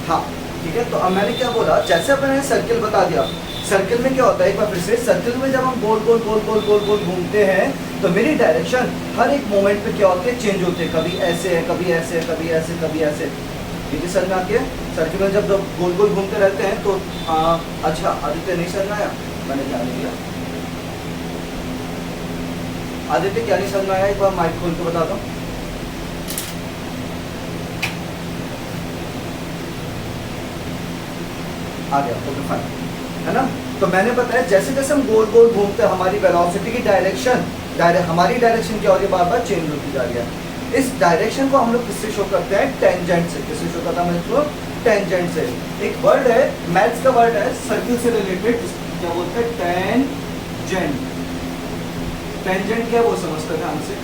हाँ ठीक है, तो अब मैंने क्या बोला, जैसे मैंने सर्किल बता दिया, सर्किल में क्या होता है, एक बार फिर से, सर्किल में जब हम गोल गोल गोल गोल गोल गोल घूमते हैं तो मेरी डायरेक्शन हर एक मोमेंट पे क्या होती है, चेंज होती है, कभी ऐसे है, कभी ऐसे है, कभी ऐसे, कभी ऐसे। ठीक है, सर में आके सर्किल में जब गोल गोल घूमते रहते हैं तो अच्छा आदित्य नहीं समझ में आया, मैंने ध्यान नहीं दिया। आदित्य क्या नहीं समझ में आया, एक बार माइक खोल के बता दो। आ गया, ओके फाइन, है ना। तो मैंने बताया जैसे जैसे हम गोल गोल घूमते हैं हमारी वेलोसिटी की डायरेक्शन, हमारी डायरेक्शन क्या हो रही है, बार बार चेंज होती जा रही है। इस डायरेक्शन को हम लोग किससे शो करते हैं, टेंजेंट से। किससे शो करता है इसको, टेंजेंट से। एक वर्ड है, मैथ्स का वर्ड है सर्किल से रिलेटेड, क्या बोलते हैं, टेंजेंट। टेंजेंट क्या है वो समझते ध्यान से।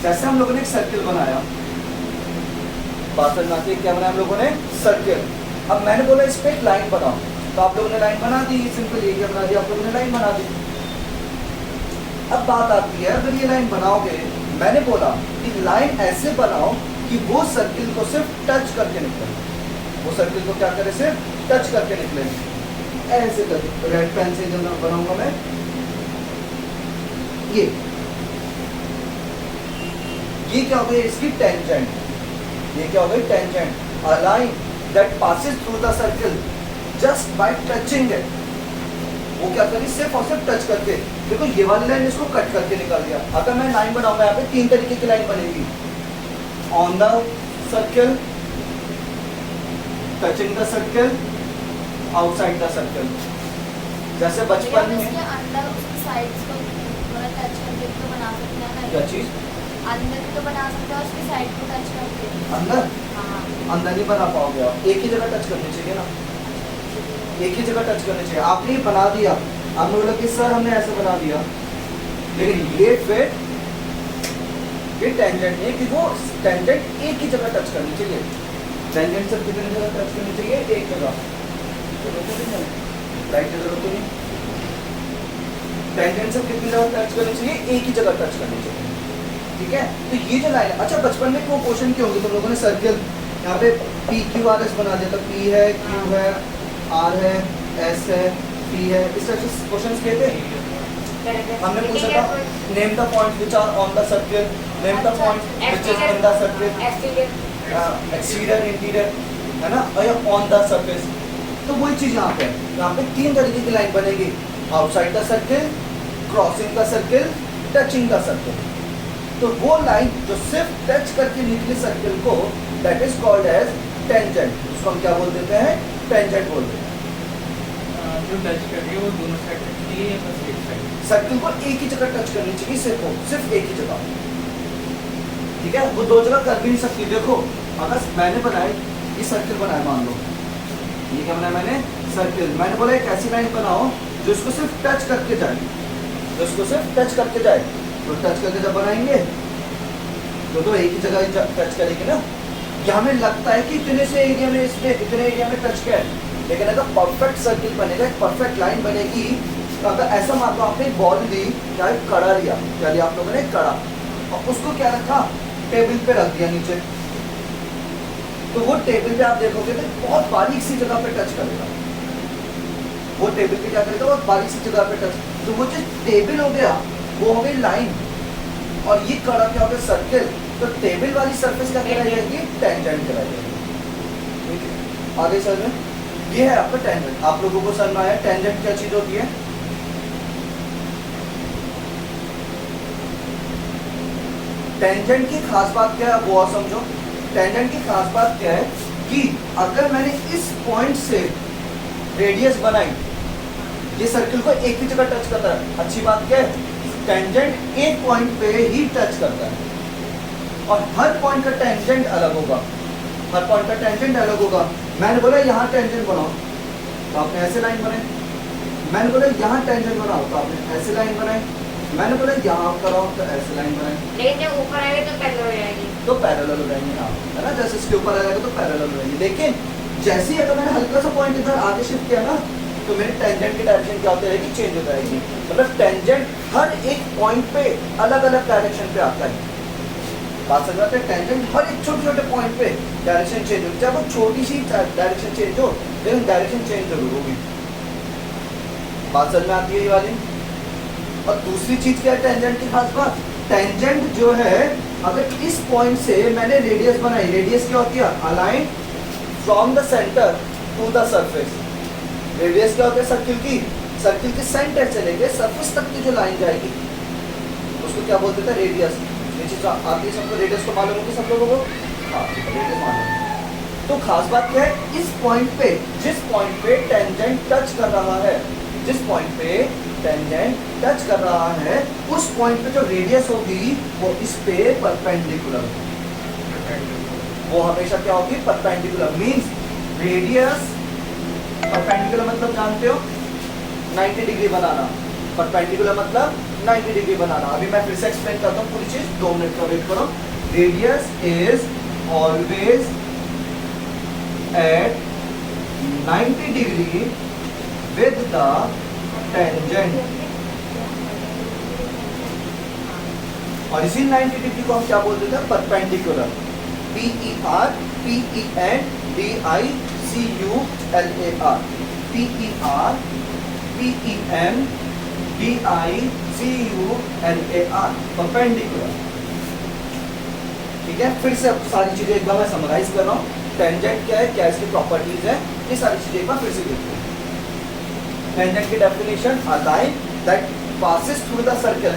जैसे हम लोगों ने एक सर्किल बनाया, बात करना चाहिए, क्या बनाया हम लोगों ने, सर्किल। अब मैंने बोला इस पे एक लाइन बनाओ, तो आप लोगों ने लाइन बना दी, सिंपल ये क्या बना दिया, आप लोगों ने लाइन बना दी। अब बात आती है, अगर ये लाइन बनाओगे, मैंने बोला कि लाइन ऐसे बनाओ कि वो सर्किल को सिर्फ टच करके निकले, वो सर्किल को क्या करे, सिर्फ टच करके निकले, ऐसे करके। रेड पेन से जो बनाऊंगा मैं, ये क्या हो गई इसकी टेंजेंट, ये क्या हो गई tangent. A line that passes through the circle just by touching it, वो क्या करी, सिर्फ और सिर्फ टच करके। देखो ये वाली लाइन इसको कट करके निकाल दिया। अगर मैं लाइन बनाऊंगा, यहाँ पे 3 तरीके की लाइन बनेगी, on the circle, touching the circle, outside the circle. जैसे बचपन में अंदर उसकी साइड्स को थोड़ा टच करके तो बना सकते हैं ना, क्या चीज, अंदर तो बना सकते हैं, उसकी साइड को टच करके। अंदर, हाँ, अंदर नहीं बना पाओगे आप, एक ही जगह टच करनी चाहिए ना, एक ही जगह टच करनी चाहिए। आपने बना दिया, आपने बोला कि सर हमने ऐसे बना दिया, लेकिन ये फिर ये टेंजेंट नहीं, कि वो टेंजेंट एक ही जगह टच करनी चाहिए। टेंजेंट सिर्फ कितनी जगह टच करनी चाहिए, एक जगह, राइट जगह तो नहीं, टेंजेंट सिर्फ कितनी जगह टच करनी चाहिए, एक ही जगह टच करनी चाहिए। ठीक है, तो ये जो लाइन, अच्छा बचपन में वो क्वेश्चन क्यों होंगे, तुम लोगों ने सर्किल यहाँ पे पी क्यू आर एस बना दिया था, पी है, क्यू है, आर है, एस है, पी है, इस तरह से क्वेश्चन किए थे। हमने पूछा था name the point which are on the circle, name the point which is in the circle, exterior, interior, है ना, और ऑन द सरफेस। तो वही चीज यहाँ पे 3 तरीके की लाइन बनेगी, outside the circle, crossing the circle, touching the circle. तो वो लाइन जो सिर्फ टच करके निकली सर्किल को, that is called as tangent. उसको हम क्या बोल देते हैं, टेंजेंट बोल देते हैं। जो टच कर रही है वो दोनों साइड टच चाहिए या बस एक साइड? सर्किल को एक ही जगह टच करनी चाहिए, सिर्फ एक ही जगह। ठीक है, वो 2 जगह कर भी नहीं सकती। देखो अगर मैंने बनाया, ये सर्किल बनाया, मान लो ये क्या बनाया मैंने, सर्किल। मैंने बोला एक ऐसी लाइन बनाओ जो इसको सिर्फ टच करके जाए, जो इसको सिर्फ टच करके जाए। तो टच करके जब बनाएंगे तो एक ही जगह टच करेंगे ना। यहाँ हमें लगता है कि इतने से एरिया में, इसने इतने एरिया में टच किया है, लेकिन अगर परफेक्ट सर्किल बनेगा, एक परफेक्ट लाइन बनेगी, तो अगर ऐसा मान लो आपने एक बॉल ली, क्या एक कड़ा लिया, क्या लिया आप लोगों ने, एक कड़ा, और उसको क्या रखा, टेबल पे रख दिया नीचे, तो वो टेबल पे आप देखोगे तो बहुत बारीक सी जगह पे टच करेगा, वो टेबल पे क्या करेगा, बहुत बारीक सी जगह पे टच। तो वो जो टेबल हो गया वो हो गई लाइन, और ये कड़ा क्या हो गया, सर्किल। तो टेबल वाली सरफेस क्या कहलाई जाएगी, टेंजेंट कहलाई जाएगी। आगे सर में ये है आपका टेंजेंट। आप लोगों को समझ में आया टेंजेंट क्या चीज होती है। टेंजेंट की खास बात क्या है वो और समझो। टेंजेंट की खास बात क्या है कि अगर मैंने इस पॉइंट से रेडियस बनाई, ये सर्किल को एक ही जगह टच करता है। अच्छी बात क्या है, टेंजेंट एक पॉइंट पे ही टच करता है, और हर पॉइंट का टेंजेंट अलग होगा, हर पॉइंट का टेंजेंट अलग होगा। मैंने बोला यहाँ टेंजेंट बनाओ, तो आपने ऐसे लाइन बनाई। मैंने बोला यहाँ टेंजेंट बनाओ, तो आपने ऐसे लाइन बनाई। मैंने बोला यहाँ कराओ, तो ऐसे लाइन बनाई। लेकिन जब ऊपर आएगा तो पैरेलल हो जाएगी, तो पैरेलल हो जाएंगे, हाँ, है ना। जैसे इसके ऊपर आएगा तो पैरेलल हो जाएंगे। लेकिन जैसे ही अगर मैंने हल्का सा पॉइंट इधर आगे शिफ्ट किया ना, तो मेरी टेंजेंट की डायरेक्शन क्या होती रहेगी, चेंज हो जाएगी। मतलब टेंजेंट हर एक पॉइंट पे अलग अलग डायरेक्शन पे आता है, बात समझ आते हैं? टेंजेंट हर एक छोटे छोटे पॉइंट पे डायरेक्शन चेंज होगी, चाहे वो छोटी सी डायरेक्शन चेंज हो, लेकिन डायरेक्शन चेंज जरूर होगी। बात समझ में आती है ये वाली? और दूसरी चीज क्या है टेंजेंट की खास बात? टेंजेंट जो है, अगर इस पॉइंट से मैंने रेडियस बनाई, रेडियस क्या होती है? A line from the center to the surface. Radius क्या होती है सर्किल की? सर्किल के सेंटर से लेके सरफेस तक की जो लाइन जाएगी उसको क्या बोलते थे? रेडियस। ये चीज आती है सबको, रेडियस को मालूम होगी सब लोगों को? हाँ, रेडियस मालूम है। तो खास बात क्या है, इस पॉइंट पे, जिस पॉइंट पे टेंजेंट टच कर रहा है, जिस पॉइंट पे टेंजेंट टच कर रहा है, उस पॉइंट पे जो रेडियस होगी वो इस पे परपेंडिकुलर होगी। वो हमेशा क्या होगी? परपेंडिकुलर। मींस रेडियस परपेंडिकुलर मतलब जानते हो 90 डिग्री बनाना, परपेंडिकुलर मतलब 90 डिग्री बनाना। अभी मैं फिर से एक्सप्लेन करता हूँ पूरी चीज, 2 मिनट का वेट करो। Radius is always at 90 degree with the tangent, और इसी 90 डिग्री को हम क्या बोलते थे? Perpendicular. PER PEN DICULAR, PER PEN DICULAR, perpendicular. ठीक है, फिर से सारी चीजें एक बार मैं समराइज कर रहा हूँ। टेंजेंट क्या है, क्या इसकी प्रॉपर्टीज है, ये सारी चीजें एक बार फिर से देखते हैं। टेंजेंट की definition, a line that passes through the circle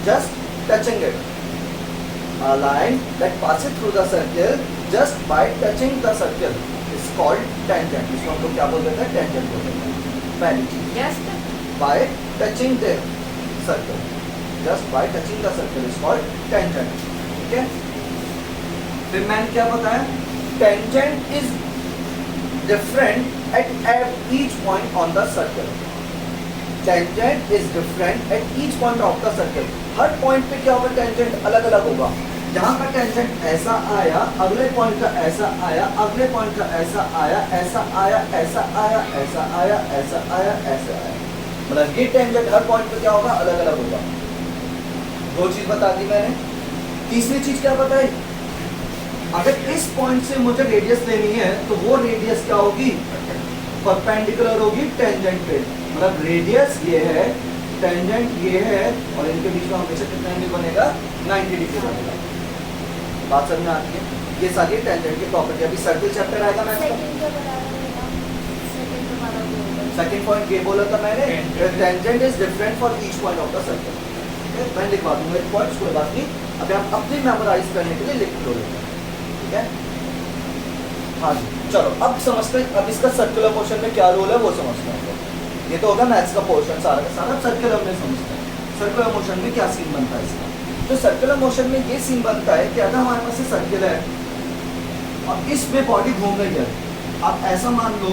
just touching it. A line that passes through the circle just by touching the circle is called tangent. इसको हम लोग क्या बोलते हैं? टेंजेंट बोलते हैं। पहली चीज, Just by touching the circle, just by touching the circle is called tangent. ठीक है, फिर मैंने क्या बताया? Tangent is different at each point on the circle. Tangent is different at each point of the circle. Her point पे क्या होगा? Tangent अलग अलग होगा। जहाँ का टेंजेंट ऐसा आया, अगले पॉइंट का ऐसा आया, अगले पॉइंट का ऐसा आया, ऐसा आया, ऐसा आया, ऐसा आया, ऐसा आया, ऐसा आया। मतलब ये टेंजेंट हर पॉइंट पे क्या होगा? अलग अलग होगा। 2 चीज बता दी मैंने। तीसरी चीज क्या बताई? अगर इस पॉइंट से मुझे रेडियस लेनी है तो वो रेडियस क्या होगी? परपेंडिकुलर होगी टेंजेंट पे। मतलब रेडियस ये है, टेंजेंट ये है, और इनके बीच में हमेशा कितना एंगल बनेगा? 90 डिग्री बनेगा। बात समझ में आती है? ये सारी टेंजेंट की प्रॉपर्टी। अभी सर्किल चैप्टर आएगा मैथ्स का। सेकंड के बराबर है ना? सेकंड तुम्हारा जो होगा। सेकंड पॉइंट ये बोला था मैंने, tangent is different for each point of the circle. मैं लिखवा दूंगा एक पॉइंट, कोई बात नहीं। अभी आप अपनी मेमोराइज करने के लिए लिख लो, ठीक है? हाँ जी, चलो अब समझते हैं। अब इसका सर्कुलर मोशन में क्या रोल है वो समझते हैं। ये तो होगा मैथ्स का पोर्शन सारा का सारा। सर्कुलर में समझते हैं सर्कुलर मोशन में क्या सीन बनता है इसका। तो सर्कुलर मोशन में ये सीन बनता है कि अगर हमारे पास सर्किल है और इसमें बॉडी घूम रही है, आप ऐसा मान लो,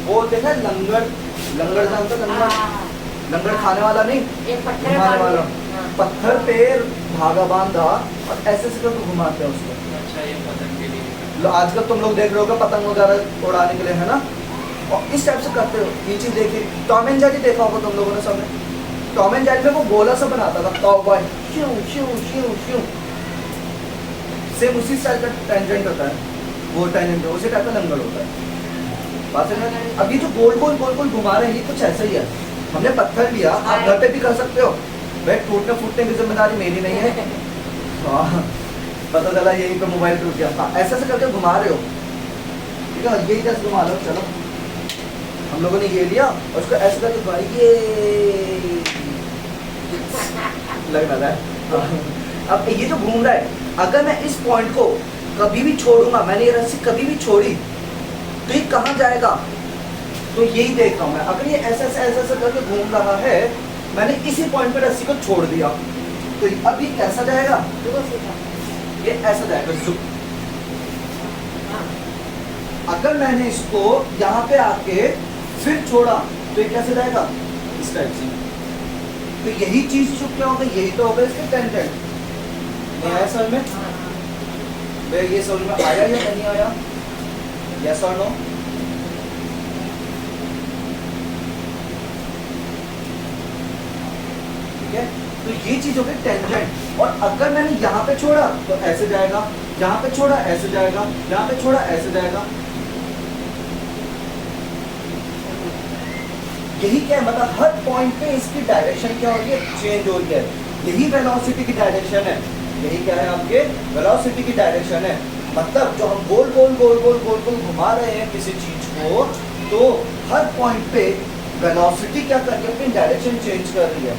वो देखा है लंगर, लंगर जानते हो? लंगर, लंगर खाने वाला नहीं, एक पत्थर घुमाने वाला। हाँ। पत्थर पे धागा बांधा और ऐसे से करके घुमाते हैं उसको। अच्छा, ये पतंग के लिए आजकल तुम लोग देख रहे हो पतंग वगैरह उड़ाने के लिए, है ना? और इस टाइप से करते हो। ये चीज देखिए, टॉम एंड जेरी देखा होगा तुम लोगों ने सबने। टॉम एंड जेरी में वो गोला सा बनाता था, कॉबॉय, श्यू श्यू श्यू श्यू। सेम उसी स्टाइल का टेंजेंट होता है, वो टेंजेंट उसी टाइप का लंगर होता है। बात है ना? अब ये जो गोल गोल गोल गोल घुमा रहे हैं, ये कुछ ऐसा ही है। हमने पत्थर लिया, आप घर पे भी कर सकते हो। भाई टूटने फूटने की जिम्मेदारी मेरी नहीं है। हाँ, पता चला यही पे मोबाइल टूट गया। हाँ, ऐसे से करके घुमा रहे हो, ठीक है? यही जैसे घुमा लो। चलो, हम लोगों ने ये लिया और उसको ऐसे करके घुमा, ये लग रहा है। अब ये जो घूम रहा है, अगर मैं इस पॉइंट को कभी भी छोड़ूंगा, मैंने ये रस्सी कभी भी छोड़ी तो ये कहाँ जाएगा? तो यही देख रहा हूँ मैं। अगर ये ऐसे ऐसे ऐसे ऐसे करके घूम रहा है, मैंने इसी पॉइंट पे रस्सी को छोड़ दिया, तो अब ये कैसा जाएगा? ये ऐसा जाएगा, जुक। अगर मैंने इसको यहाँ पे आके फिर छोड़ा तो ये कैसे जाएगा? इस टाइप से। तो यही चीज जो क्या होगा, यही तो होगा इसके टेंजेंट। नहीं आया समझ में? भाई ये समझ में आया या नहीं आया? यस और नो? ठीक है, तो ये चीज हो गई टेंजेंट। और अगर मैंने यहाँ पे छोड़ा तो ऐसे जाएगा, यहाँ पे छोड़ा ऐसे जाएगा, यहाँ पे छोड़ा ऐसे जाएगा। यही क्या है, मतलब हर पॉइंट पे इसकी डायरेक्शन क्या हो रही है, चेंज हो रही है। यही वेलोसिटी की डायरेक्शन है, यही क्या है आपके वेलोसिटी की डायरेक्शन है। मतलब जो हम गोल गोल गोल गोल गोल गोल घुमा रहे हैं किसी चीज को, तो हर पॉइंट पे वेलोसिटी क्या कर रही है, अपनी डायरेक्शन चेंज कर रही है।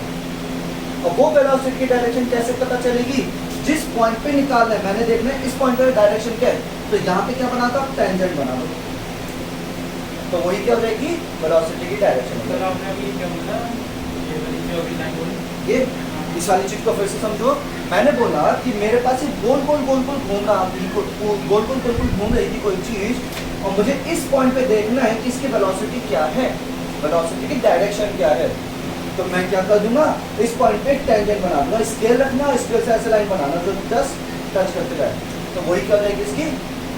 और वो वेलोसिटी की डायरेक्शन कैसे पता चलेगी, जिस पॉइंट पे निकालना है मैंने देखना है इस पॉइंट पे डायरेक्शन क्या है, तो यहाँ पे क्या बना था, टेंजेंट बना दो, तो वही क्या हो जाएगी, वेलोसिटी की डायरेक्शन। सर आपने अभी क्या बोला, ये वाली जो अभी लाइन बोली, ये इस वाली चीज को फिर से समझो। मैंने बोला कि मेरे पास एक गोल गोल गोल गोल घूम रहा थी, गोल गोल बिल्कुल घूम रही थी कोई चीज, और मुझे इस पॉइंट पे देखना है कि इसकी वेलोसिटी क्या है, वेलोसिटी की डायरेक्शन क्या है। तो मैं क्या कर दूंगा, इस पॉइंट पे टेंजेंट बना दूंगा, स्केल रखना, स्केल से ऐसे लाइन बनाना जो जस्ट टच करते जाए, तो वही क्या हो जाएगी, इसकी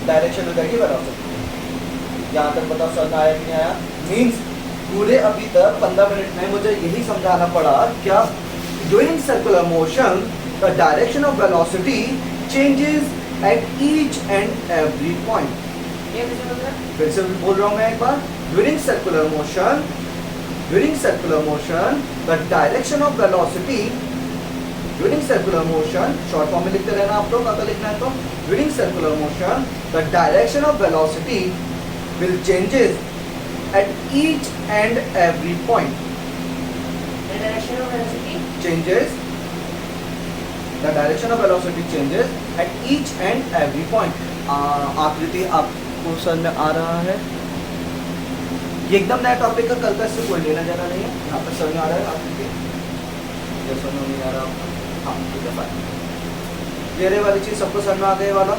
डायरेक्शन हो जाएगी वेलोसिटी। यहाँ तक बताओ समझ आया कि नहीं आया? मीन्स पूरे अभी तक 15 मिनट में मुझे यही समझाना पड़ा क्या, during circular motion the direction of velocity changes at each and every point। ये कैसे बोला? फिर से बोल रहा हूँ मैं एक बार, during circular motion the direction of velocity, during circular motion short form में लिखते रहना आप लोग, अगर लिखना है तो during circular motion the direction of velocity will changes at each and every point। The direction of velocity changes, the direction of velocity changes at each and every point। आकृति आपको समझ में आ रहा है? ये एकदम नया टॉपिक का, कल का इससे कोई लेना देना नहीं है। यहाँ पर समझ में आ रहा है आकृति? ये समझ में नहीं आ रहा आपको? हाँ ठीक है, फाइन। ये वाली चीज सबको समझ में आ गई वाला।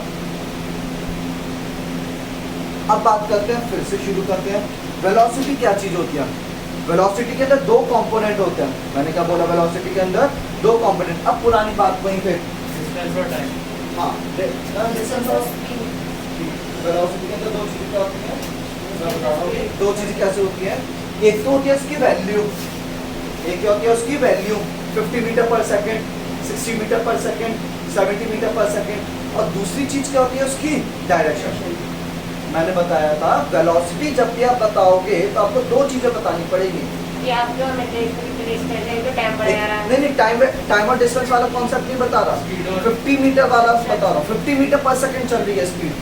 अब बात करते हैं, फिर से शुरू करते हैं, वेलोसिटी क्या चीज होती है। वेलोसिटी के अंदर दो कंपोनेंट होते हैं। मैंने क्या बोला, वेलोसिटी के अंदर दो कंपोनेंट। अब पुरानी बात वहीं पे, डिस्टेंस और टाइम। हाँ distance of speed वेलोसिटी के अंदर दो चीजें क्या होती हैं, सर बताओ। दो चीजें कैसे होती हैं। एक तो होती है उसकी वैल्यू, एक क्या होती है उसकी वैल्यू, 50 मीटर पर सेकेंड, 60 मीटर पर सेकेंड, 70 मीटर पर सेकेंड। और दूसरी चीज क्या होती है उसकी डायरेक्शन। मैंने बताया था वेलोसिटी जब भी आप बताओगे तो आपको दो चीजें बतानी पड़ेगी। ये आप जो हमें डिस्टेंस है तो टाइम बढ़ रहा है। नहीं, टाइम और डिस्टेंस वाला कॉन्सेप्ट नहीं बता रहा, Speed और- 50 मीटर वाला बता रहा हूँ। 50 मीटर पर सेकंड चल रही है स्पीड,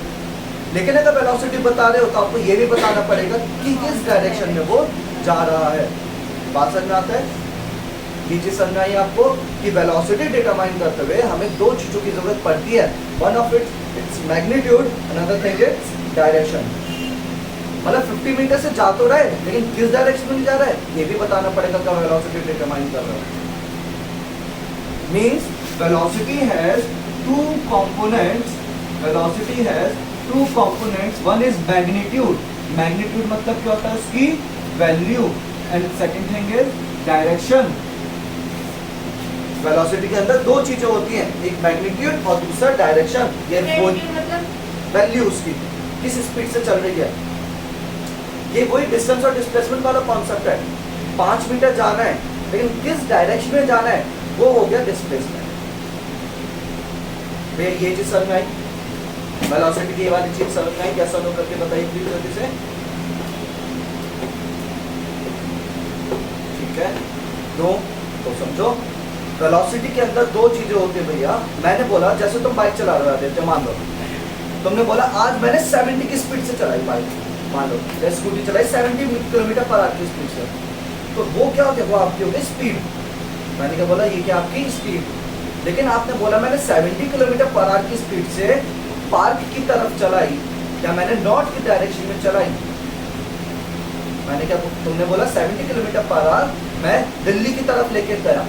लेकिन अगर वेलोसिटी बता रहे हो तो आपको ये भी बताना पड़ेगा कि किस डायरेक्शन में वो जा रहा है। बात समझ में आता है? ये चीज समझ आई आपको कि वेलोसिटी डिटरमाइन करते हुए हमें दो चीजों की जरूरत पड़ती है। One of its magnitude, another thing its direction. मतलब 50 मीटर से जा तो रहा है, लेकिन किस डायरेक्शन में जा रहा है ये भी बताना पड़ेगा कब वेलोसिटी डिटरमाइन कर रहा है। Means velocity has two components, velocity has two components, one is magnitude. Magnitude मतलब क्या होता है, उसकी value, and second thing is direction. Velocity के अंदर दो चीजें होती हैं, एक मैग्नीट्यूड और दूसरा डायरेक्शन। ये मतलब वैल्यू उसकी किस स्पीड से चल रही है। ये वही डिस्टेंस और डिस्प्लेसमेंट वाला कॉन्सेप्ट है। 5 मीटर जाना है, लेकिन किस डायरेक्शन में जाना है वो हो गया डिस्प्लेसमेंट। भैया ये चीज समझ में आई, वेलोसिटी की ये वाली चीज समझ में आई? क्या समझ करके बताइए प्लीज जल्दी से। ठीक है, दो तो समझो वेलोसिटी के अंदर दो चीजें होती है भैया। मैंने बोला जैसे तुम बाइक चला रहे थे, मान लो तुमने बोला आज मैंने 70 की स्पीड से चलाई बाइक, मान लो या स्कूटी चलाई 70 किलोमीटर पर आवर की स्पीड से, तो वो क्या हो गया, वो आपकी हो गई स्पीड। मैंने क्या बोला, ये क्या आपकी स्पीड। लेकिन आपने बोला मैंने 70 किलोमीटर पर आवर की स्पीड से पार्क की तरफ चलाई, या मैंने नॉर्थ की डायरेक्शन में चलाई। मैंने क्या, तुमने बोला 70 किलोमीटर पर आवर मैं दिल्ली की तरफ लेके गया,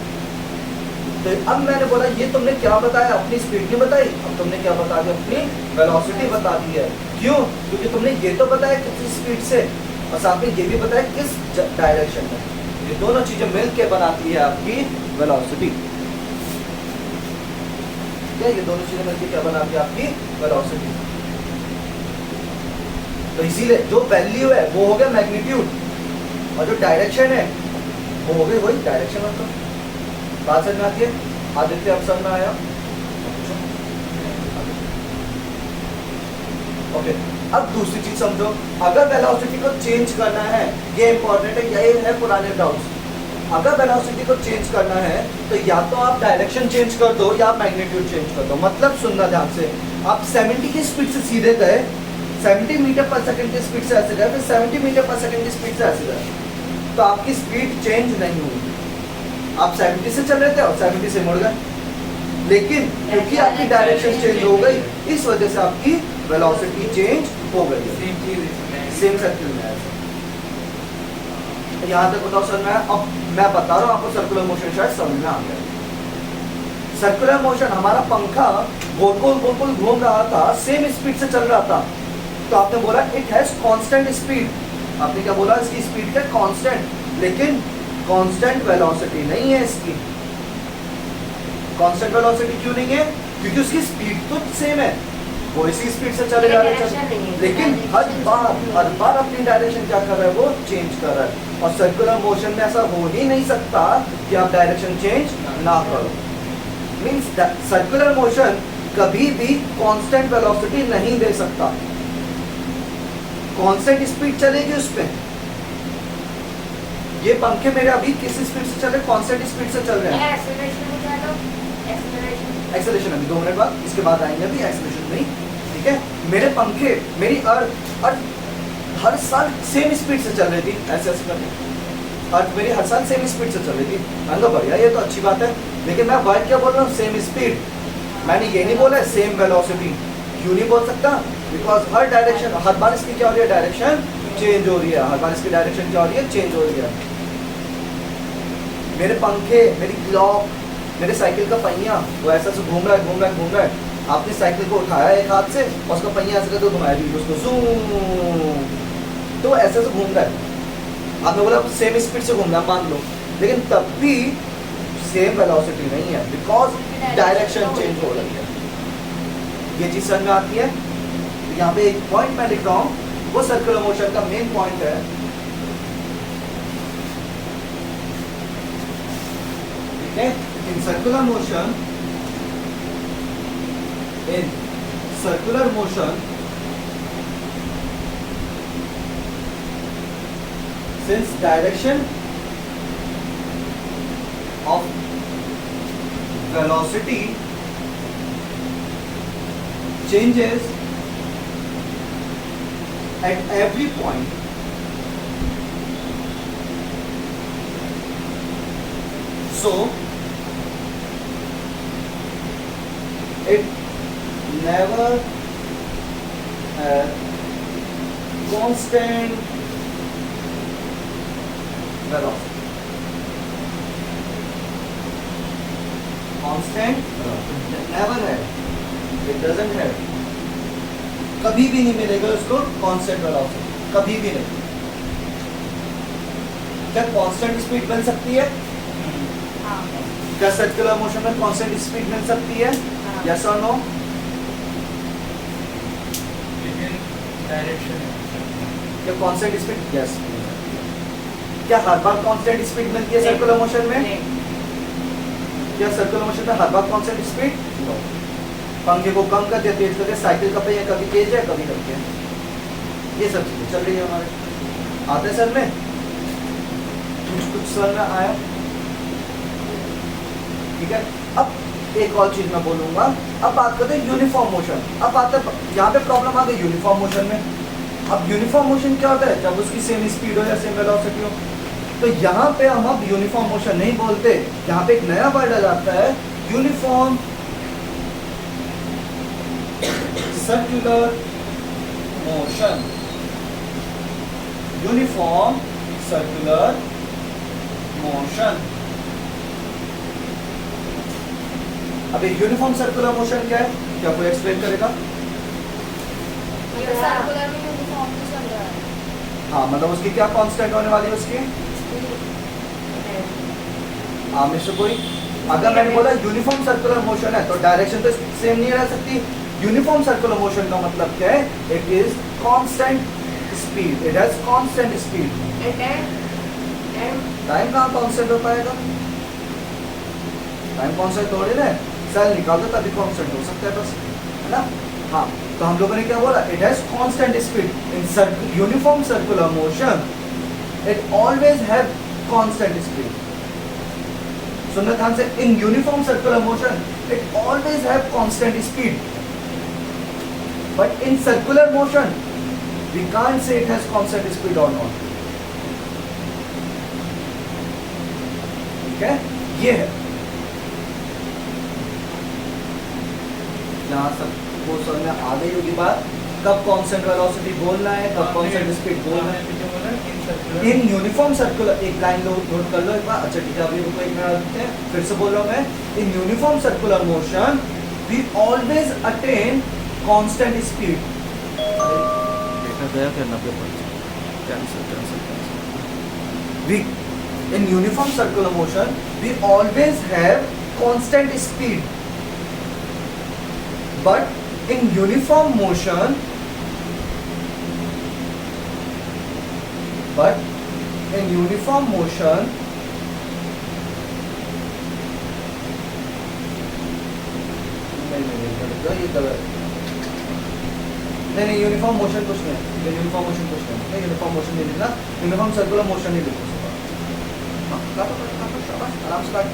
तो अब मैंने बोला ये तुमने क्या बताया, अपनी स्पीड नहीं बताई, अब तुमने क्या बता दिया, अपनी वेलोसिटी बता दी है। क्यों? क्योंकि तुमने ये तो बताया किस स्पीड से, और साथ में ये भी बताया किस डायरेक्शन में। ये दोनों चीजें मिलके बनाती है आपकी वेलोसिटी। क्या ये दोनों चीजें मिलके क्या बनाती है आपकी वेलोसिटी। तो इसीलिए जो वैल्यू है वो हो गया मैग्नीट्यूड, और जो डायरेक्शन है वो हो गई वही डायरेक्शन। मतलब बात समझ में आती है? आदित्य अब समझ में आया? ओके, अब दूसरी चीज समझो, अगर वेलोसिटी को चेंज करना है, ये इंपॉर्टेंट है, यही है पुराने डाउट्स। अगर वेलोसिटी को चेंज करना है तो या तो आप डायरेक्शन चेंज कर दो या आप मैग्नीट्यूड चेंज कर दो। मतलब सुनना ध्यान से, आप 70 की स्पीड से सीधे गए, 70 मीटर पर सेकंड की स्पीड से ऐसे गए, फिर 70 मीटर पर सेकंड की स्पीड से ऐसे गए, तो आपकी स्पीड चेंज नहीं हुई। आप 70 से चल रहे थे और 70 से मुड़ गए, लेकिन क्योंकि आपकी डायरेक्शन चेंज हो गई, इस वजह से आपकी वेलोसिटी चेंज हो गई है। सेम चीज इसमें सेम सर्किल में है। यहाँ तक बताओ समझ में आया? अब मैं बता रहा हूँ आपको, सर्कुलर मोशन शायद समझ में आ गया। सर्कुलर मोशन, हमारा पंखा गोल गोल गोल गोल घूम रहा था, सेम स्पीड से चल रहा था, तो आपने बोला इट हैज कांस्टेंट स्पीड। आपने क्या बोला? इसकी स्पीड क्या कांस्टेंट, लेकिन कांस्टेंट वेलोसिटी नहीं है इसकी। कांस्टेंट वेलोसिटी क्यों नहीं है? क्योंकि उसकी स्पीड तो सेम है, वो इसी स्पीड से चले जा रहे हैं, लेकिन हर बार अपनी डायरेक्शन क्या कर रहा है? वो चेंज कर रहा है। और सर्कुलर मोशन में ऐसा हो ही नहीं सकता कि आप डायरेक्शन चेंज ना करो। मींस सर्कुलर मोशन कभी भी कांस्टेंट वेलोसिटी नहीं दे सकता, कांस्टेंट स्पीड चलेगी उसमें। ये पंखे मेरे अभी किस स्पीड से चल रहे? कांस्टेंट स्पीड से चल रहे हैं। एक्सेलरेशन अभी 2 मिनट बाद, इसके बाद आएंगे अभी एक्सेलरेशन नहीं, ठीक है? मेरे पंखे, मेरी अर्थ हर साल सेम स्पीड से चल रही थी, ऐसे ऐसे करके अर्थ मेरी हर साल सेम स्पीड से चल रही थी। मैंने कहा बढ़िया, ये तो अच्छी बात है, लेकिन मैं वर्ड क्या बोल रहा हूँ? Same speed. मैंने ये नहीं बोला सेम वेलोसिटी। क्यों नहीं बोल सकता? बिकॉज हर डायरेक्शन, हर बार इसकी क्या हो रही है? डायरेक्शन चेंज हो रही है। हर बार इसकी डायरेक्शन क्या हो रही है? चेंज हो रही है। मेरे पंखे, मेरी क्लॉक, मेरे साइकिल का पहिया, वो ऐसा से घूम रहा है, घूम रहा है, घूम रहा है। आपने साइकिल को उठाया एक हाथ से और उसका पहिया ऐसे करके घुमाया भी, उसको ज़ूम, तो ऐसे से घूम रहा है। आपने बोला सेम स्पीड से घूम रहा है, मान लो, लेकिन तब भी सेम वेलोसिटी नहीं है, बिकॉज डायरेक्शन चेंज हो रही है। ये चीज समझ में आती है? यहाँ पे एक पॉइंट मैं लिख रहा हूँ, वो सर्कुलर मोशन का मेन पॉइंट है। ठीक है? In circular motion, since direction of velocity changes at every point, so it never had constant velocity. Constant never had. It doesn't have. कभी भी नहीं मिलेगा उसको constant velocity, कभी भी नहीं। क्या constant speed बन सकती है? क्या सर्कुलर मोशन में constant speed मिल सकती है? Yes or no? डायरेक्शन क्या कांस्टेंट स्पीड? यस। क्या हर बार कांस्टेंट स्पीड मिलती है सर्कुलर मोशन में? क्या सर्कुलर मोशन में हर बार कांस्टेंट स्पीड? नो। पंखे को कम कर दिया, तेज कर दिया, साइकिल का पहिया कभी तेज है कभी कम है, ये सब चीजें चल रही है हमारे। आते सर में कुछ सर में आया? ठीक है। अब एक और चीज मैं बोलूंगा, अब बात करते हैं यूनिफॉर्म मोशन। अब बात है, यहाँ पे प्रॉब्लम आ गई यूनिफॉर्म मोशन में। अब यूनिफॉर्म मोशन क्या होता है? जब उसकी सेम स्पीड हो या सेम वेलोसिटी हो। तो यहाँ पे हम अब यूनिफॉर्म मोशन नहीं बोलते, यहाँ पे एक नया वर्ड आ जाता है, uniform circular motion. Uniform circular motion. अब एक यूनिफॉर्म सर्कुलर मोशन क्या है? क्या कोई एक्सप्लेन करेगा? सर्कुलर में यूनिफॉर्म चल रहा है। हाँ, मतलब उसकी क्या कांस्टेंट होने वाली है उसकी? आप में से कोई? अगर मैंने बोला यूनिफॉर्म सर्कुलर मोशन है तो डायरेक्शन तो सेम नहीं रह सकती। यूनिफॉर्म सर्कुलर मोशन का मतलब क्या है? It is constant speed, it has constant speed. Time कहाँ कांस्टेंट हो पाएगा? टाइम कांस्टेंट थोड़ी ना सेल निकाल दो तभी कांस्टेंट हो सकता है बस, है ना। हाँ, तो हम लोगों ने क्या बोला, it has constant speed in uniform circular motion, it always have constant speed. सुनना ध्यान से, in uniform circular motion it always have constant speed, but in circular motion we can't say it has constant speed और not. ठीक है, ये है जहां सबको समझ में आ गई होगी बात, कब कांस्टेंट वेलोसिटी बोलना है, कब कांस्टेंट स्पीड बोलना है। इन यूनिफॉर्म सर्कुलर, एक लाइन नोट कर लो एक बार। अच्छा ठीक है, अभी रुको एक मिनट रखते हैं, फिर से बोल रहा हूं मैं। In uniform circular motion we always attain constant speed. देखा गया क्या 90%? Cancel. We in uniform circular motion we always have constant speed, but in uniform motion नहीं, यूनिफॉर्म मोशन कुछ नहीं है, यूनिफॉर्म मोशन कुछ नहीं, यूनिफॉर्म मोशन नहीं लिखना, यूनिफॉर्म सर्कुलर मोशन ही लिखो। आराम से काट,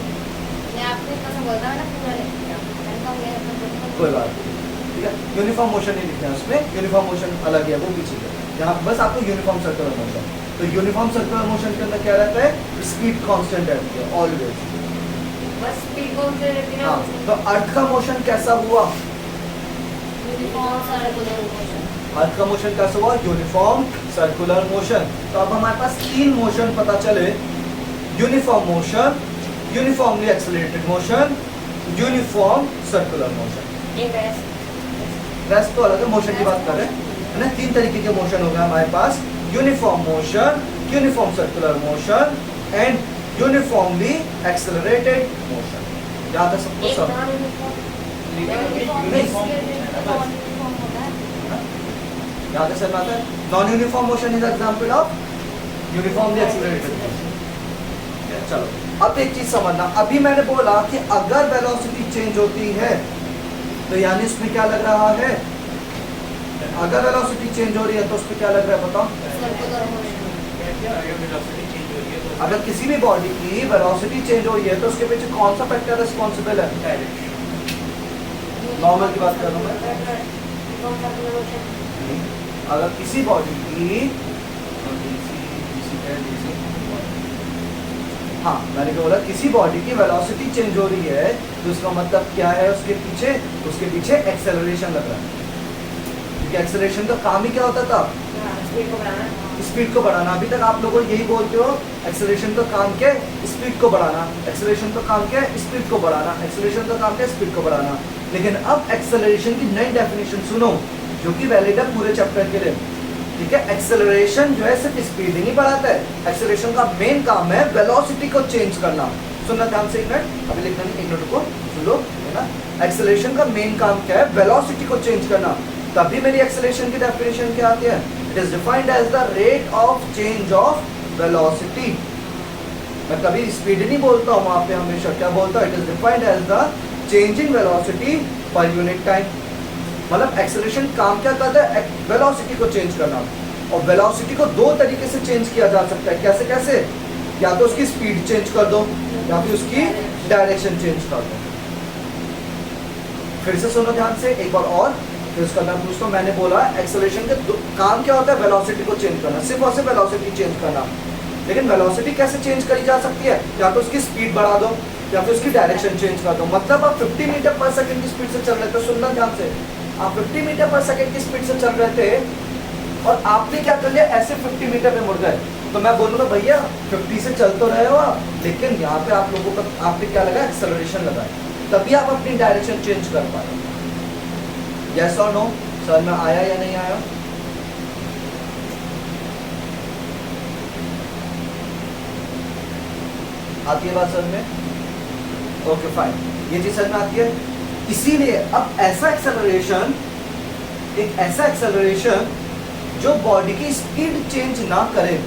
कोई बात नहीं, ठीक है। यूनिफॉर्म मोशन नहीं लिखना है उसमें, यूनिफॉर्म मोशन अलग है, वो पीछे है। यहाँ बस आपको यूनिफॉर्म सर्कुलर मोशन, तो यूनिफॉर्म सर्कुलर मोशन के अंदर क्या रहता है, स्पीड कांस्टेंट रहती है ऑलवेज। बस स्पीड कांस्टेंट रहती है। हाँ, तो अर्थ का मोशन कैसा हुआ, यूनिफॉर्म सर्कुलर मोशन। अर्थ का मोशन कैसा हुआ, यूनिफॉर्म सर्कुलर मोशन। तो अब हमारे पास तीन मोशन पता चले, uniform motion, uniformly accelerated motion, uniform circular motion. एक रेस्ट तो अलग है, मोशन की बात कर रहे हैं, है ना। तीन तरीके के मोशन हो गए हमारे पास, uniform motion, uniform circular motion and uniformly accelerated motion. याद है सबको सब? याद है सर? आता है non uniform motion is example of uniformly accelerated motion. चलो अब एक चीज समझना, अभी मैंने बोला कि अगर वेलोसिटी चेंज होती है तो यानी उसमें क्या लग रहा है, अगर वेलोसिटी चेंज हो रही है तो उसमें क्या लग रहा है बताओ। अगर किसी भी बॉडी की वेलोसिटी चेंज हो रही है तो उसके पीछे कौन सा फैक्टर रिस्पॉन्सिबल है? नॉर्मल की बात कर रहा हूँ मैं। अगर किसी बॉडी की, हाँ मैंने क्या बोला, किसी बॉडी की वेलोसिटी चेंज हो रही है तो उसका मतलब क्या है, उसके पीछे एक्सेलरेशन लग रहा है। क्योंकि एक्सेलरेशन का काम ही क्या होता था, स्पीड को बढ़ाना। अभी तक आप लोगों यही बोलते हो, एक्सेलरेशन का काम क्या है, स्पीड को बढ़ाना, एक्सेलरेशन का काम क्या है, स्पीड को बढ़ाना, एक्सेलरेशन का काम क्या है, स्पीड को बढ़ाना। लेकिन अब एक्सेलरेशन की नई डेफिनेशन सुनो, जो कि वैलिड है पूरे चैप्टर के लिए, ठीक है। एक्सेलरेशन जो है सिर्फ स्पीड नहीं बढ़ाता है, एक्सेलरेशन का मेन काम है वेलोसिटी को चेंज करना। सुनना ध्यान से, एक मिनट अभी लिखना नहीं, एक मिनट को सुन लो, है ना। एक्सेलरेशन का मेन काम क्या है, वेलोसिटी को चेंज करना। तभी मेरी एक्सेलरेशन की डेफिनेशन क्या आती है, it is defined as the rate of change of velocity. मैं कभी स्पीड नहीं बोलता हूँ वहां पे, हमेशा क्या बोलता हूँ, it is defined as the changing velocity per unit time. मतलब एक्सेलरेशन काम क्या करता है, वेलोसिटी को चेंज करना। और वेलोसिटी को दो तरीके से चेंज किया जा सकता है, कैसे कैसे, या तो उसकी स्पीड चेंज कर दो या फिर उसकी डायरेक्शन चेंज कर दो। फिर से सुनो ध्यान से एक बार और, फिर उसका मैं पूछता हूँ। मैंने बोला एक्सेलरेशन का काम क्या होता है, वेलोसिटी को चेंज करना, सिर्फ और सिर्फ वेलोसिटी चेंज करना। लेकिन वेलोसिटी कैसे चेंज करी जा सकती है, या तो उसकी स्पीड बढ़ा दो या फिर उसकी डायरेक्शन चेंज कर दो। मतलब आप 50 मीटर पर सेकंड की स्पीड से चल रहे थे, सुनना ध्यान से, आप 50 मीटर पर सेकंड की स्पीड से चल रहे थे और आपने क्या कर लिया, ऐसे 50 मीटर पे मुड़ गए, तो मैं बोलूँगा भैया 50 से चल तो रहे हो आप, लेकिन यहाँ पे आप लोगों का आपने क्या लगा, एक्सेलरेशन लगा, तभी आप अपनी डायरेक्शन चेंज कर पाए। यस और नो, सर में आया या नहीं आया? आती है बात सर में? ओके फाइन, ये चीज सर में आती है। इसीलिए अब ऐसा एक्सेलरेशन, एक ऐसा एक्सेलरेशन जो बॉडी की स्पीड चेंज ना करे,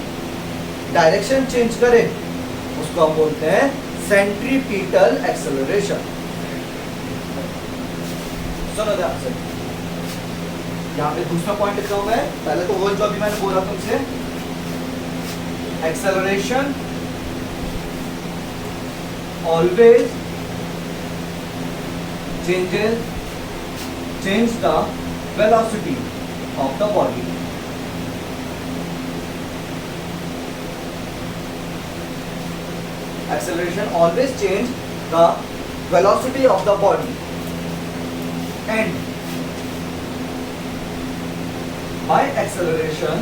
डायरेक्शन चेंज करे, उसको हम बोलते हैं सेंट्रीपिटल एक्सेलरेशन। सुनो ध्यान से, यहाँ पे दूसरा पॉइंट लिख रहा हूं मैं। पहले तो वो जो अभी मैंने बोला तुमसे, acceleration always change the velocity of the body. Acceleration always change the velocity of the body, and by acceleration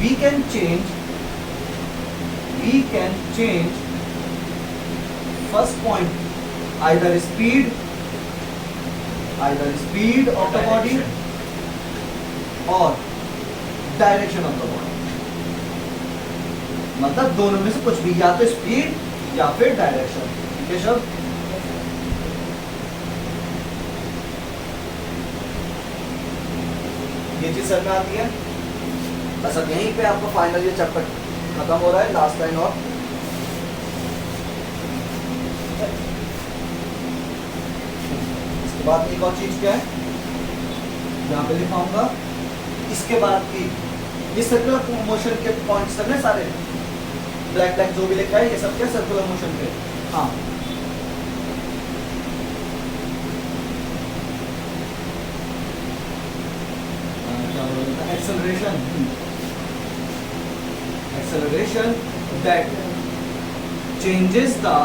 we can change first point, either speed of the body or direction of the body। मतलब दोनों में से कुछ भी, या तो speed या फिर डायरेक्शन। ठीक है शब्द? ये चीज समझ में आती है? बस अब यहीं पे आपको फाइनल ये चैप्टर खत्म हो रहा है, लास्ट लाइन और इसके बाद एक और चीज क्या है, यहाँ पे लिखाऊंगा। इसके बाद की ये सर्कुलर मोशन के पॉइंट्स है सारे, ब्लैक ब्लैक जो भी लिखा है ये सब क्या सर्कुलर मोशन पे। हाँ, acceleration that changes the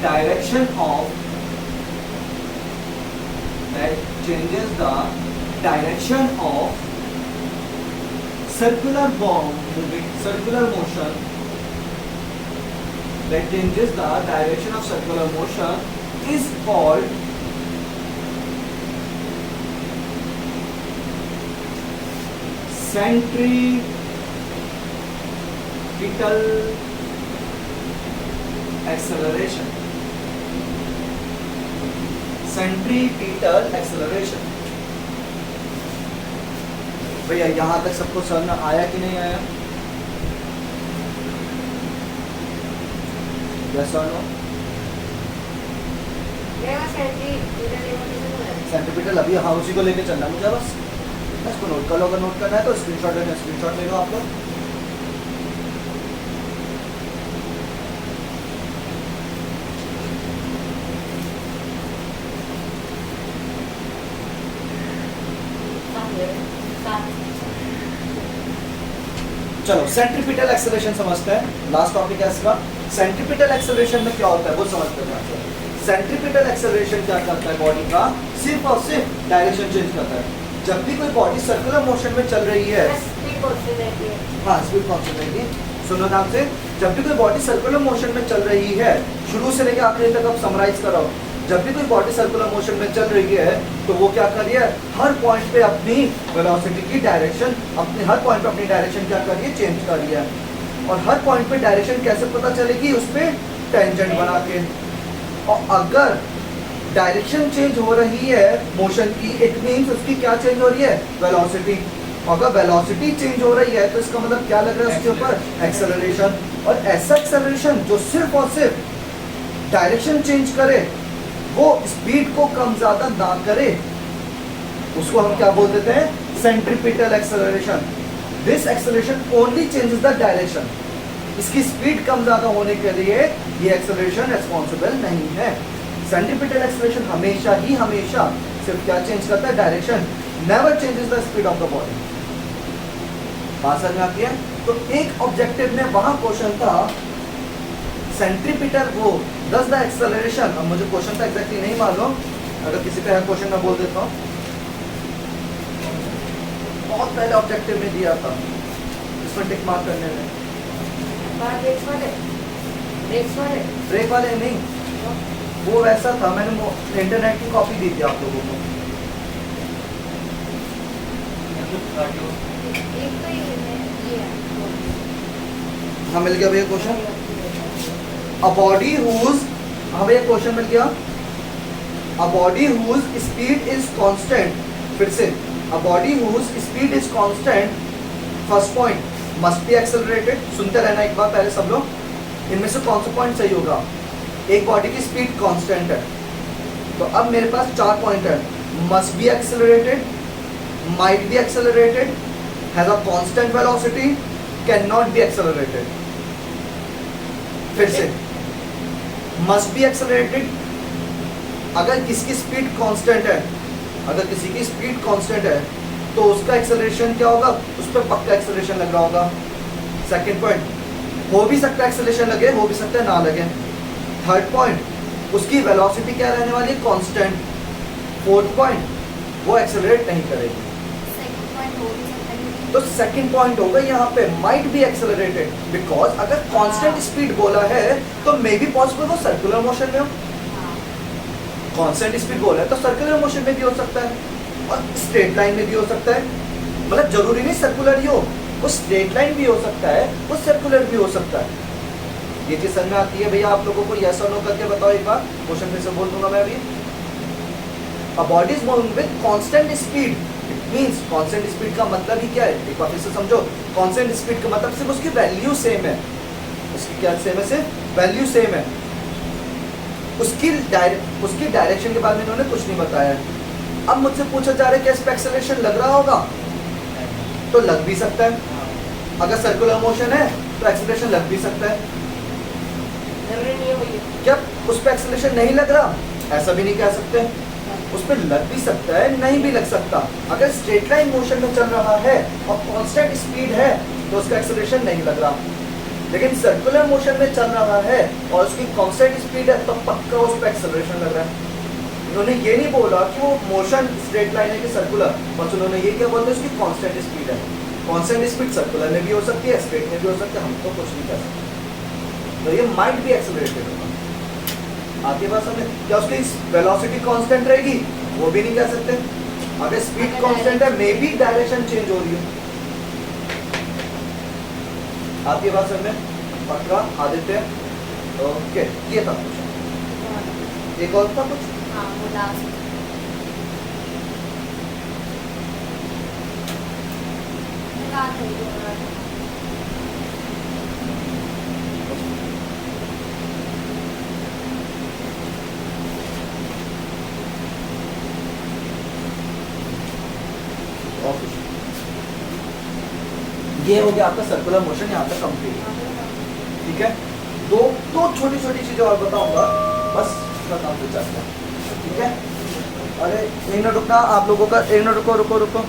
direction of circular motion, that changes the direction of circular motion is called centripetal acceleration। Centripetal acceleration. भैया यहां तक सबको समझ में आया कि नहीं आया? यस और नो? सेंट्रीपिटल अभी हाँ उसी को लेके चलना मुझे, बस इसको नोट कर लो। अगर नोट करना है तो स्क्रीनशॉट लेना, स्क्रीनशॉट ले लो आप लोग। चलो सेंट्रीपिटल एक्सेलरेशन समझते हैं। लास्ट टॉपिक है इसका। सेंट्रीपिटल एक्सेलरेशन में क्या होता है वो समझते हैं। सेंट्रीपिटल एक्सेलरेशन क्या करता है, बॉडी का सिर्फ और सिर्फ डायरेक्शन चेंज करता है। जब भी कोई बॉडी सर्कुलर मोशन में चल रही है, हाँ स्पीड कांस्टेंट रहेगी। सुनो ध्यान से, जब भी कोई बॉडी सर्कुलर मोशन में चल रही है, शुरू से लेकर आखिरी तक अब समराइज कर रहा हूँ। जब भी कोई बॉडी सर्कुलर मोशन में चल रही है तो वो क्या कर रही है, हर पॉइंट पे अपनी वेलोसिटी की डायरेक्शन, हर पॉइंट पे अपनी डायरेक्शन क्या कर रही है, चेंज कर रही है। और हर पॉइंट पे डायरेक्शन कैसे पता चलेगी, उस पे टेंजेंट बना के। और अगर डायरेक्शन चेंज हो रही है मोशन की, इट मींस उसकी क्या चेंज हो रही है, वेलोसिटी। अगर वेलोसिटी चेंज हो रही है तो इसका मतलब क्या लग रहा है उसके ऊपर, एक्सेलरेशन। और ऐसा एक्सेलरेशन जो सिर्फ और सिर्फ डायरेक्शन चेंज करे, वो स्पीड को कम ज्यादा ना करे, उसको हम क्या बोल देते हैं, centripetal acceleration. This acceleration only changes the direction. इसकी स्पीड कम ज्यादा होने के लिए ये एक्सेलरेशन रिस्पॉन्सिबल नहीं है। सेंट्रीपिटल एक्सेलरेशन हमेशा सिर्फ क्या चेंज करता है, direction. Never changes the speed of the body. बात समझ में आती है? तो एक ऑब्जेक्टिव में वहां क्वेश्चन था सेंट्रीपिटल वो दस द एक्सेलरेशन। अब मुझे क्वेश्चन तो एग्जैक्टली नहीं मालूम, अगर किसी का है क्वेश्चन मैं बोल देता हूँ। बहुत पहले ऑब्जेक्टिव में दिया था, इसमें टिक मार्क करने में। ब्रेक वाले नहीं, वो वैसा था, मैंने इंटरनेट की कॉपी दी थी आप लोगों को। हाँ मिल गया भैया क्वेश्चन। A body whose, हाँ भैया क्वेश्चन मिल गया। A body whose speed is constant, फिर से a body whose speed is constant, first point must be accelerated. सुनते रहना एक बार पहले सब लोग, इनमें से कौन सा पॉइंट सही होगा? एक बॉडी की स्पीड कांस्टेंट है, तो अब मेरे पास 4 पॉइंट है। Must be accelerated, might be accelerated, has a constant velocity, can not be accelerated. फिर से मस्ट बी एक्सेलरेटेड, अगर किसकी स्पीड कांस्टेंट है, अगर किसी की स्पीड कांस्टेंट है तो उसका एक्सेलरेशन क्या होगा? उस पर पक्का एक्सेलरेशन लग रहा होगा। सेकंड पॉइंट, हो भी सकता है एक्सेलरेशन लगे, हो भी सकता है ना लगे। थर्ड पॉइंट, उसकी वेलोसिटी क्या रहने वाली है? कांस्टेंट। फोर्थ पॉइंट, वो एक्सेलरेट नहीं करेगी। सेकंड पॉइंट हो भी सकता है। तो सेकंड पॉइंट होगा यहाँ पे माइट बी एक्सेलरेटेड, बिकॉज अगर कांस्टेंट स्पीड बोला है तो मे बी पॉसिबल वो सर्कुलर मोशन में हो। कांस्टेंट स्पीड बोला है तो सर्कुलर मोशन में भी हो सकता है और स्ट्रेट लाइन में भी हो सकता है। मतलब जरूरी नहीं सर्कुलर ही हो, वो स्ट्रेट लाइन भी हो सकता है, वो सर्कुलर भी हो सकता है। ये चीज समझ में आती है भैया आप लोगों को? यस और नो करके बताओ एक बार, क्वेश्चन फिर से बोल दूंगा मैं अभी। A body is moving with constant speed, it means constant speed का मतलब ही क्या है? एक बार फिर से समझो, कांस्टेंट स्पीड का मतलब सिर्फ उसकी वैल्यू सेम है। उसकी क्या सेम है? सिर्फ वैल्यू सेम है। उसकी डायरेक्शन के बारे में इन्होंने कुछ नहीं बताया। अब मुझसे पूछा जा रहा है क्या इस पे एक्सेलरेशन लग रहा होगा? तो लग भी सकता है। अगर सर्कुलर मोशन है तो एक्सेलरेशन लग भी सकता है। जरूरी नहीं है भैया। क्या उस पे एक्सेलरेशन नहीं लग रहा? ऐसा भी नहीं कह सकते। उस पे लग भी सकता है, नहीं भी लग सकता। अगर स्ट्रेट लाइन मोशन में चल रहा है और कांस्टेंट स्पीड है तो उसका एक्सेलरेशन नहीं लग रहा। लेकिन सर्कुलर मोशन में चल रहा है और उसकी कांस्टेंट स्पीड है तो पक्का उस पर एक्सेलरेशन लग रहा है। उन्होंने ये नहीं बोला कि वो मोशन स्ट्रेट लाइन है कि सर्कुलर, बस उन्होंने ये क्या बोलते हैं उसकी कांस्टेंट स्पीड है। कांस्टेंट स्पीड सर्कुलर में भी हो सकती है, स्ट्रेट में भी हो सकती है, हम तो कुछ नहीं कर सकते। तो ये माइट भी एक्सेलरेटेड होगा। आपके पास हमें क्या उसकी वेलोसिटी कांस्टेंट रहेगी? वो भी नहीं कह सकते। अगर स्पीड कांस्टेंट है मे बी डायरेक्शन चेंज हो रही है। आपकी बात समझ में? पक्का आदित्य? ओके, ये था कुछ, एक और था कुछ। हाँ वो लास्ट कहा था ये वाला? और कुछ ये हो गया आपका सर्कुलर मोशन यहाँ तक कंप्लीट। ठीक है, दो छोटी छोटी चीजें और बताऊंगा, बस इसका काम तो चलता है। ठीक है, अरे एक मिनट रुकना आप लोगों का, एक मिनट रुको रुको रुको।